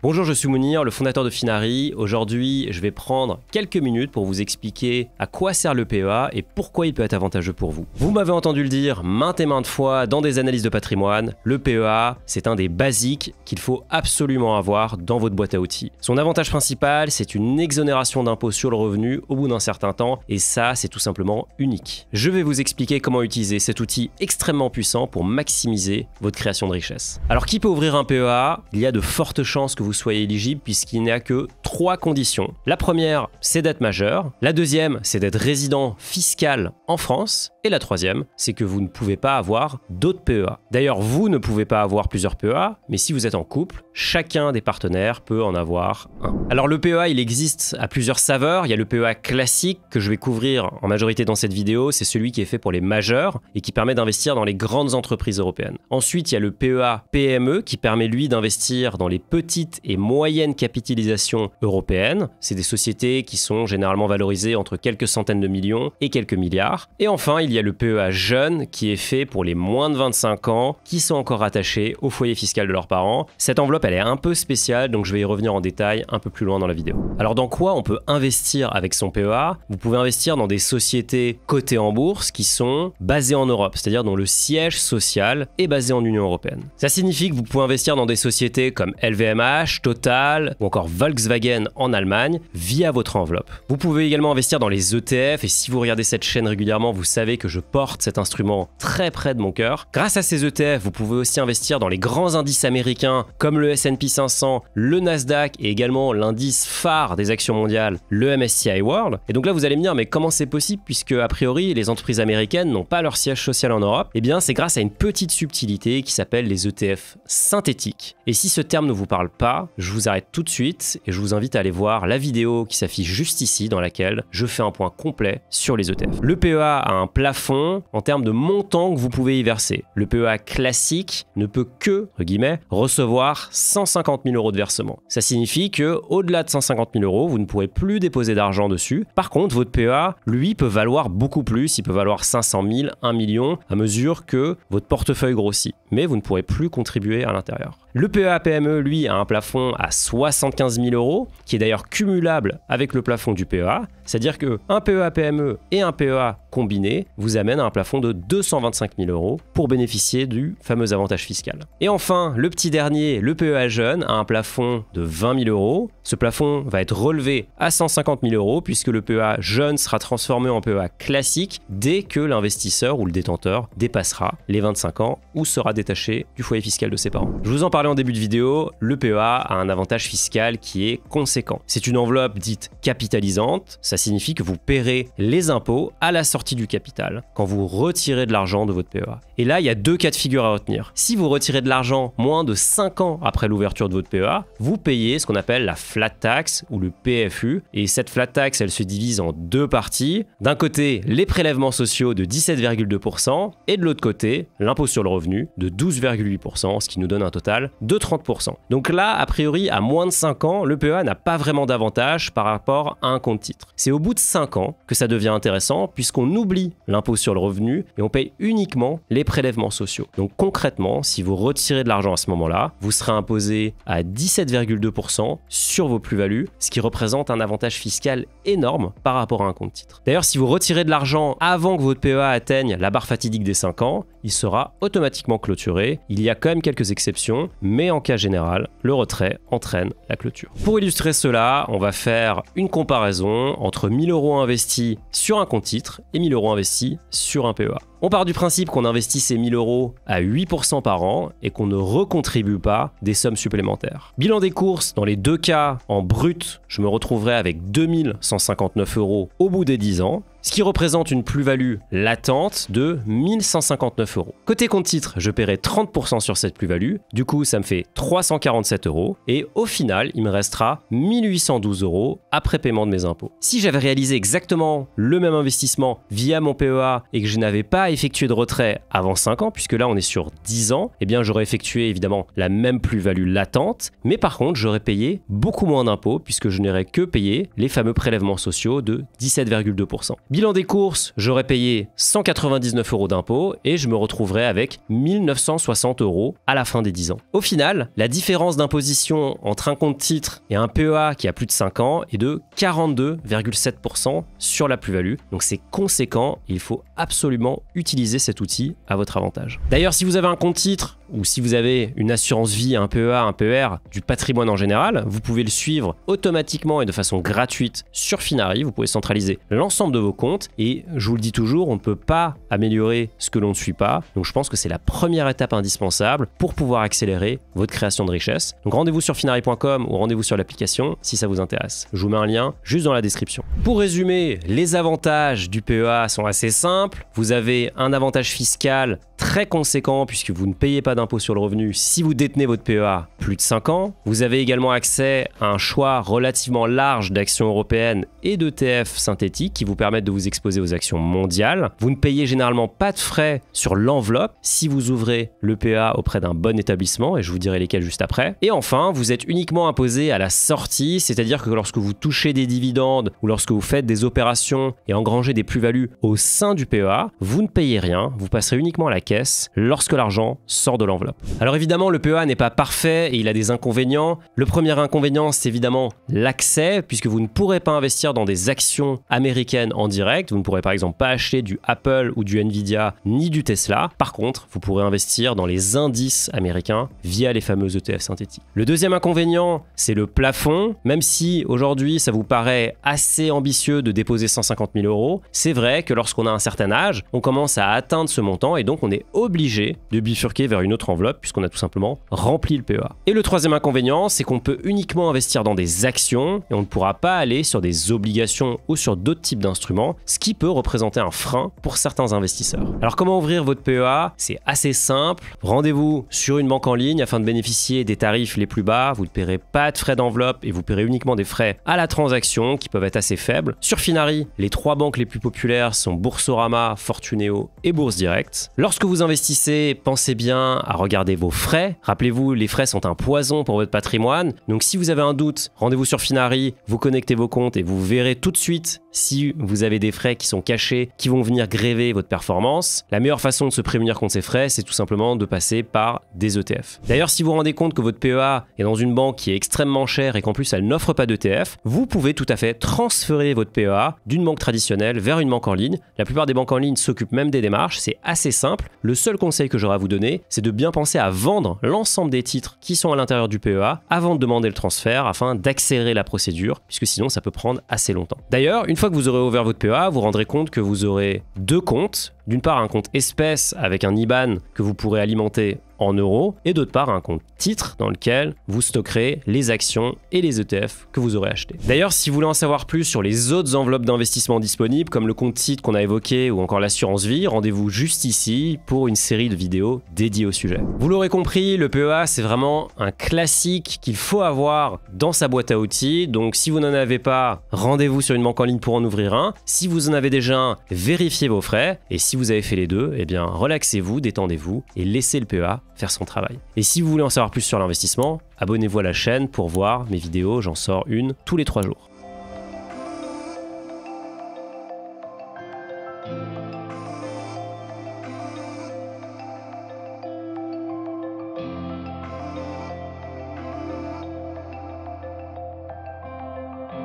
Bonjour, je suis Mounir, le fondateur de Finari. Aujourd'hui, je vais prendre quelques minutes pour vous expliquer à quoi sert le PEA et pourquoi il peut être avantageux pour vous. Vous m'avez entendu le dire maintes et maintes fois dans des analyses de patrimoine, le PEA, c'est un des basiques qu'il faut absolument avoir dans votre boîte à outils. Son avantage principal, c'est une exonération d'impôt sur le revenu au bout d'un certain temps et ça, c'est tout simplement unique. Je vais vous expliquer comment utiliser cet outil extrêmement puissant pour maximiser votre création de richesse. Alors, qui peut ouvrir un PEA? Il y a de fortes chances que vous soyez éligible puisqu'il n'y a que 3 conditions. La première, c'est d'être majeur. La deuxième, c'est d'être résident fiscal en France. Et la troisième, c'est que vous ne pouvez pas avoir d'autres PEA. D'ailleurs, vous ne pouvez pas avoir plusieurs PEA, mais si vous êtes en couple, chacun des partenaires peut en avoir un. Alors le PEA, il existe à plusieurs saveurs. Il y a le PEA classique que je vais couvrir en majorité dans cette vidéo. C'est celui qui est fait pour les majeurs et qui permet d'investir dans les grandes entreprises européennes. Ensuite, il y a le PEA PME qui permet lui d'investir dans les petites et moyennes capitalisations européennes. C'est des sociétés qui sont généralement valorisées entre quelques centaines de millions et quelques milliards. Et enfin, il y a le PEA jeune qui est fait pour les moins de 25 ans qui sont encore attachés au foyer fiscal de leurs parents. Cette enveloppe, elle est un peu spéciale, donc je vais y revenir en détail un peu plus loin dans la vidéo. Alors dans quoi on peut investir avec son PEA? Vous pouvez investir dans des sociétés cotées en bourse qui sont basées en Europe, c'est-à-dire dont le siège social est basé en Union européenne. Ça signifie que vous pouvez investir dans des sociétés comme LVMH, Total ou encore Volkswagen en Allemagne via votre enveloppe. Vous pouvez également investir dans les ETF et si vous regardez cette chaîne régulièrement, vous savez que je porte cet instrument très près de mon cœur. Grâce à ces ETF, vous pouvez aussi investir dans les grands indices américains comme le S&P 500, le Nasdaq et également l'indice phare des actions mondiales, le MSCI World. Et donc là, vous allez me dire, mais comment c'est possible puisque a priori, les entreprises américaines n'ont pas leur siège social en Europe? Eh bien, c'est grâce à une petite subtilité qui s'appelle les ETF synthétiques. Et si ce terme ne vous parle pas, je vous arrête tout de suite et je vous invite à aller voir la vidéo qui s'affiche juste ici dans laquelle je fais un point complet sur les ETF. Le PEA a un plafond en termes de montant que vous pouvez y verser. Le PEA classique ne peut que, entre guillemets, recevoir 150 000 € de versement. Ça signifie que au-delà de 150 000 €, vous ne pourrez plus déposer d'argent dessus. Par contre, votre PEA, lui, peut valoir beaucoup plus. Il peut valoir 500 000, 1 million à mesure que votre portefeuille grossit. Mais vous ne pourrez plus contribuer à l'intérieur. Le PEA PME, lui, a un plafond à 75 000 €, qui est d'ailleurs cumulable avec le plafond du PEA. C'est-à-dire qu'un PEA PME et un PEA combiné vous amènent à un plafond de 225 000 € pour bénéficier du fameux avantage fiscal. Et enfin, le petit dernier, le PEA jeune, a un plafond de 20 000 €. Ce plafond va être relevé à 150 000 € puisque le PEA jeune sera transformé en PEA classique dès que l'investisseur ou le détenteur dépassera les 25 ans ou sera détaché du foyer fiscal de ses parents. Je vous en parlais en début de vidéo, le PEA a un avantage fiscal qui est conséquent. C'est une enveloppe dite capitalisante, ça signifie que vous paierez les impôts à la sortie du capital quand vous retirez de l'argent de votre PEA. Et là, il y a 2 cas de figure à retenir. Si vous retirez de l'argent moins de 5 ans après l'ouverture de votre PEA, vous payez ce qu'on appelle la flat tax ou le PFU. Et cette flat tax, elle se divise en 2 parties. D'un côté, les prélèvements sociaux de 17,2% et de l'autre côté, l'impôt sur le revenu de 12,8%, ce qui nous donne un total de 30%. Donc là, a priori, à moins de 5 ans, le PEA n'a pas vraiment d'avantage par rapport à un compte titre. C'est au bout de 5 ans que ça devient intéressant puisqu'on oublie l'impôt sur le revenu et on paye uniquement les prélèvements sociaux. Donc concrètement, si vous retirez de l'argent à ce moment-là, vous serez imposé à 17,2% sur vos plus-values, ce qui représente un avantage fiscal énorme par rapport à un compte titre. D'ailleurs, si vous retirez de l'argent avant que votre PEA atteigne la barre fatidique des 5 ans, il sera automatiquement clôturé. Il y a quand même quelques exceptions, mais en cas général, le retrait entraîne la clôture. Pour illustrer cela, on va faire une comparaison entre 1 000 € investis sur un compte titre et 1 000 € investis sur un PEA. On part du principe qu'on investit ces 1 000 € à 8% par an et qu'on ne recontribue pas des sommes supplémentaires. Bilan des courses, dans les 2 cas, en brut, je me retrouverai avec 2 159 € au bout des 10 ans, ce qui représente une plus-value latente de 1 159 €. Côté compte titre, je paierai 30% sur cette plus-value, du coup ça me fait 347 € et au final, il me restera 1 812 € après paiement de mes impôts. Si j'avais réalisé exactement le même investissement via mon PEA et que je n'avais pas effectué de retrait avant 5 ans, puisque là on est sur 10 ans, eh bien j'aurais effectué évidemment la même plus-value latente, mais par contre j'aurais payé beaucoup moins d'impôts, puisque je n'aurais que payé les fameux prélèvements sociaux de 17,2%. Bilan des courses, j'aurais payé 199 € d'impôts et je me retrouverais avec 1960 € à la fin des 10 ans. Au final, la différence d'imposition entre un compte titre et un PEA qui a plus de 5 ans est de 42,7% sur la plus-value. Donc c'est conséquent et il faut absolument utiliser cet outil à votre avantage. D'ailleurs, si vous avez un compte titre ou si vous avez une assurance vie, un PEA, un PER, du patrimoine en général, vous pouvez le suivre automatiquement et de façon gratuite sur Finari. Vous pouvez centraliser l'ensemble de vos comptes et je vous le dis toujours, on ne peut pas améliorer ce que l'on ne suit pas. Donc je pense que c'est la première étape indispensable pour pouvoir accélérer votre création de richesse. Donc rendez-vous sur finari.com ou rendez-vous sur l'application si ça vous intéresse. Je vous mets un lien juste dans la description. Pour résumer, les avantages du PEA sont assez simples. Vous avez un avantage fiscal très conséquent puisque vous ne payez pas d'impôt sur le revenu si vous détenez votre PEA plus de 5 ans. Vous avez également accès à un choix relativement large d'actions européennes et d'ETF synthétiques qui vous permettent de vous exposer aux actions mondiales. Vous ne payez généralement pas de frais sur l'enveloppe si vous ouvrez le PEA auprès d'un bon établissement et je vous dirai lesquels juste après. Et enfin, vous êtes uniquement imposé à la sortie, c'est-à-dire que lorsque vous touchez des dividendes ou lorsque vous faites des opérations et engrangez des plus-values au sein du PEA, vous ne payez rien, vous passerez uniquement à la caisse lorsque l'argent sort de l'enveloppe. Alors évidemment, le PEA n'est pas parfait et il a des inconvénients. Le premier inconvénient, c'est évidemment l'accès, puisque vous ne pourrez pas investir dans des actions américaines en direct. Vous ne pourrez par exemple pas acheter du Apple ou du Nvidia ni du Tesla. Par contre, vous pourrez investir dans les indices américains via les fameux ETF synthétiques. Le deuxième inconvénient, c'est le plafond. Même si aujourd'hui, ça vous paraît assez ambitieux de déposer 150 000 €, c'est vrai que lorsqu'on a un certain âge, on commence à atteindre ce montant et donc on est obligé de bifurquer vers une autre enveloppe puisqu'on a tout simplement rempli le PEA. Et le troisième inconvénient, c'est qu'on peut uniquement investir dans des actions et on ne pourra pas aller sur des obligations ou sur d'autres types d'instruments, ce qui peut représenter un frein pour certains investisseurs. Alors comment ouvrir votre PEA? C'est assez simple. Rendez-vous sur une banque en ligne afin de bénéficier des tarifs les plus bas. Vous ne paierez pas de frais d'enveloppe et vous paierez uniquement des frais à la transaction qui peuvent être assez faibles. Sur Finari, les 3 banques les plus populaires sont Boursorama, Fortuneo et Bourse Direct. Lorsque vous investissez, pensez bien à regarder vos frais. Rappelez-vous, les frais sont un poison pour votre patrimoine. Donc si vous avez un doute, rendez-vous sur Finari, vous connectez vos comptes et vous verrez tout de suite si vous avez des frais qui sont cachés, qui vont venir gréver votre performance. La meilleure façon de se prémunir contre ces frais, c'est tout simplement de passer par des ETF. D'ailleurs, si vous vous rendez compte que votre PEA est dans une banque qui est extrêmement chère et qu'en plus elle n'offre pas d'ETF, vous pouvez tout à fait transférer votre PEA d'une banque traditionnelle vers une banque en ligne. La plupart des banques en ligne s'occupent même des démarches, c'est assez simple. Le seul conseil que j'aurai à vous donner, c'est de bien penser à vendre l'ensemble des titres qui sont à l'intérieur du PEA avant de demander le transfert afin d'accélérer la procédure, puisque sinon ça peut prendre assez longtemps. D'ailleurs, une fois que vous aurez ouvert votre PEA, vous vous rendrez compte que vous aurez 2 comptes. D'une part, un compte espèce avec un IBAN que vous pourrez alimenter en euros et d'autre part un compte titre dans lequel vous stockerez les actions et les ETF que vous aurez achetés. D'ailleurs, si vous voulez en savoir plus sur les autres enveloppes d'investissement disponibles comme le compte titre qu'on a évoqué ou encore l'assurance vie, rendez-vous juste ici pour une série de vidéos dédiées au sujet. Vous l'aurez compris, le PEA c'est vraiment un classique qu'il faut avoir dans sa boîte à outils. Donc si vous n'en avez pas, rendez-vous sur une banque en ligne pour en ouvrir un. Si vous en avez déjà un, vérifiez vos frais et si vous avez fait les deux, eh bien relaxez-vous, détendez-vous et laissez le PEA faire son travail. Et si vous voulez en savoir plus sur l'investissement, abonnez-vous à la chaîne pour voir mes vidéos, j'en sors une tous les 3 jours.